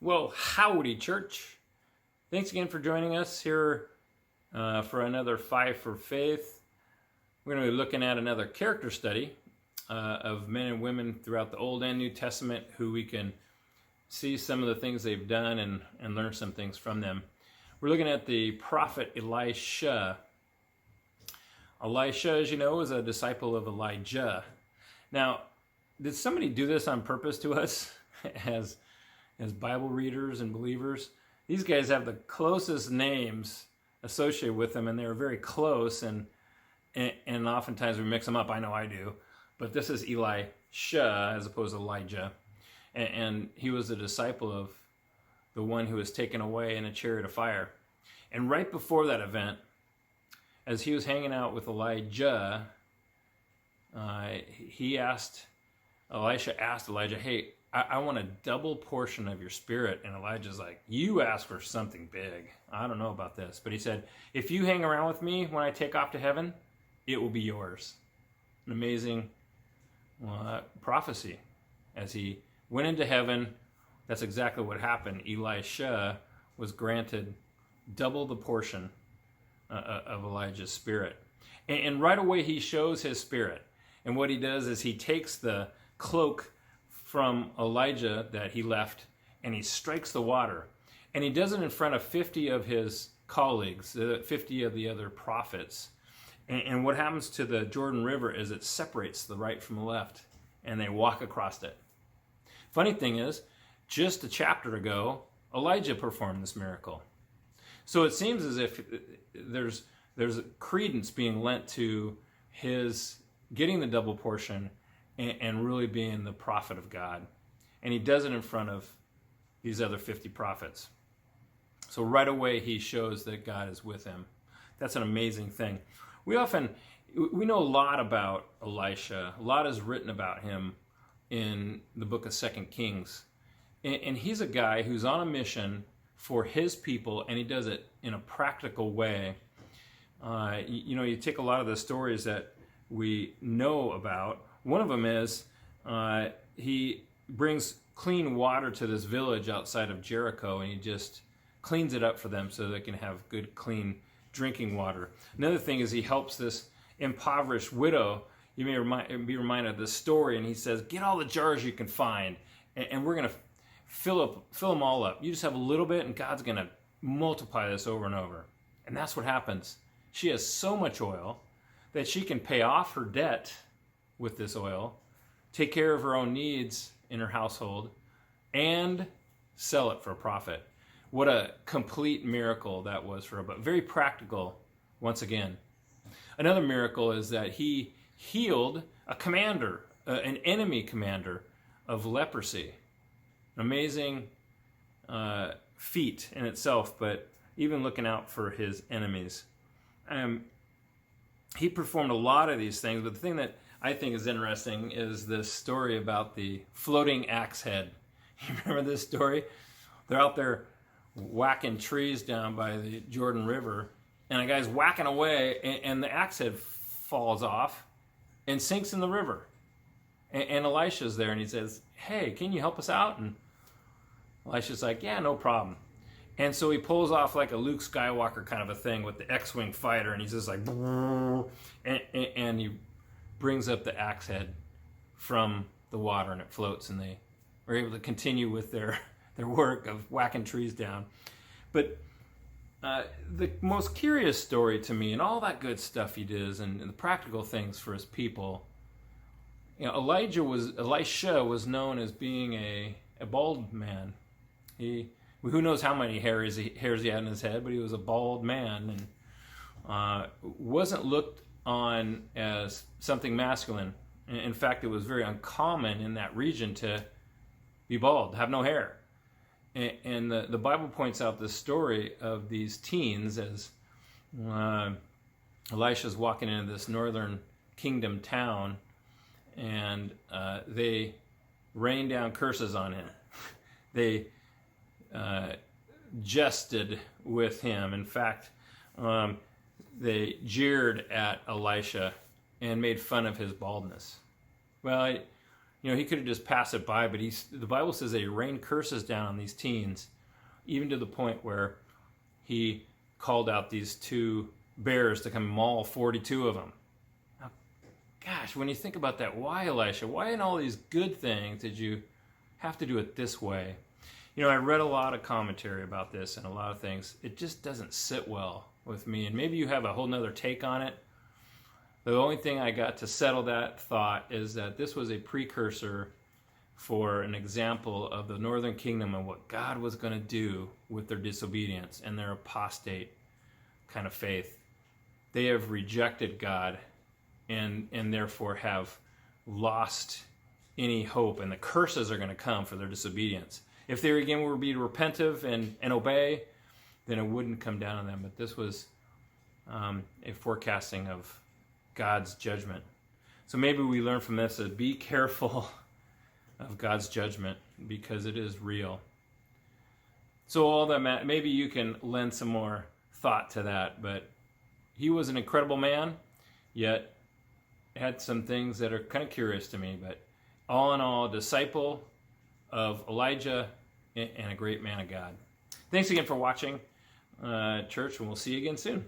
Well, howdy, church. Thanks again for joining us here for another Five for Faith. We're going to be looking at another character study of men and women throughout the Old and New Testament who we can see some of the things they've done and learn some things from them. We're looking at the prophet Elisha. Elisha, as you know, is a disciple of Elijah. Now, did somebody do this on purpose to us as Bible readers and believers? These guys have the closest names associated with them, and they're very close, and oftentimes we mix them up. I know I do. But this is Elisha as opposed to Elijah. And he was a disciple of the one who was taken away in a chariot of fire. And right before that event, as he was hanging out with Elijah, Elisha asked Elijah, hey, I want a double portion of your spirit. And Elijah's like, you asked for something big. I don't know about this. But he said, if you hang around with me when I take off to heaven, it will be yours. An amazing prophecy. As he went into heaven, that's exactly what happened. Elisha was granted double the portion of Elijah's spirit. And right away he shows his spirit. And what he does is he takes the cloak from Elijah that he left, and he strikes the water. And he does it in front of 50 of his colleagues, 50 of the other prophets. And what happens to the Jordan River is it separates the right from the left, and they walk across it. Funny thing is, just a chapter ago, Elijah performed this miracle. So it seems as if there's a credence being lent to his getting the double portion and really being the prophet of God. And he does it in front of these other 50 prophets. So right away he shows that God is with him. That's an amazing thing. We know a lot about Elisha. A lot is written about him in the book of 2 Kings. And he's a guy who's on a mission for his people, and he does it in a practical way. You take a lot of the stories that we know about. One of them is he brings clean water to this village outside of Jericho, and he just cleans it up for them so they can have good, clean drinking water. Another thing is he helps this impoverished widow. You may be reminded of this story, and he says, get all the jars you can find, and we're going to fill them all up. You just have a little bit, and God's going to multiply this over and over. And that's what happens. She has so much oil that she can pay off her debt with this oil, take care of her own needs in her household, and sell it for a profit. What a complete miracle that was for her, but very practical once again. Another miracle is that he healed a commander, an enemy commander of leprosy. An amazing feat in itself, but even looking out for his enemies. He performed a lot of these things, but the thing that I think is interesting is this story about the floating axe head. You remember this story? They're out there whacking trees down by the Jordan River, and a guy's whacking away, and the axe head falls off and sinks in the river. And Elisha's there, and he says, hey, can you help us out? And Elisha's like, yeah, no problem. And so he pulls off like a Luke Skywalker kind of a thing with the X-Wing fighter, and he's just like, and he brings up the axe head from the water, and it floats, and they are able to continue with their work of whacking trees down. But the most curious story to me, and all that good stuff he does, and the practical things for his people, Elisha was known as being a bald man. Who knows how many hairs he had in his head, but he was a bald man, and wasn't looked on as something masculine. In fact, it was very uncommon in that region to be bald, have no hair. And the Bible points out this story of these teens as Elisha's walking into this northern kingdom town, and they rain down curses on him. They jested with him. In fact, they jeered at Elisha and made fun of his baldness. Well, He could have just passed it by, but the Bible says that he rained curses down on these teens, even to the point where he called out these 2 bears to come maul 42 of them. Now, gosh, when you think about that, why, Elisha? Why in all these good things did you have to do it this way? I read a lot of commentary about this and a lot of things. It just doesn't sit well with me, and maybe you have a whole nother take on it. The only thing I got to settle that thought is that this was a precursor for an example of the northern kingdom and what God was going to do with their disobedience and their apostate kind of faith. They have rejected God and therefore have lost any hope, and the curses are going to come for their disobedience. If they again were to be repentive and obey, then it wouldn't come down on them. But this was a forecasting of God's judgment. So maybe we learn from this that be careful of God's judgment, because it is real. So all that, maybe you can lend some more thought to that. But he was an incredible man, yet had some things that are kind of curious to me. But all in all, a disciple of Elijah and a great man of God. Thanks again for watching, church, and we'll see you again soon.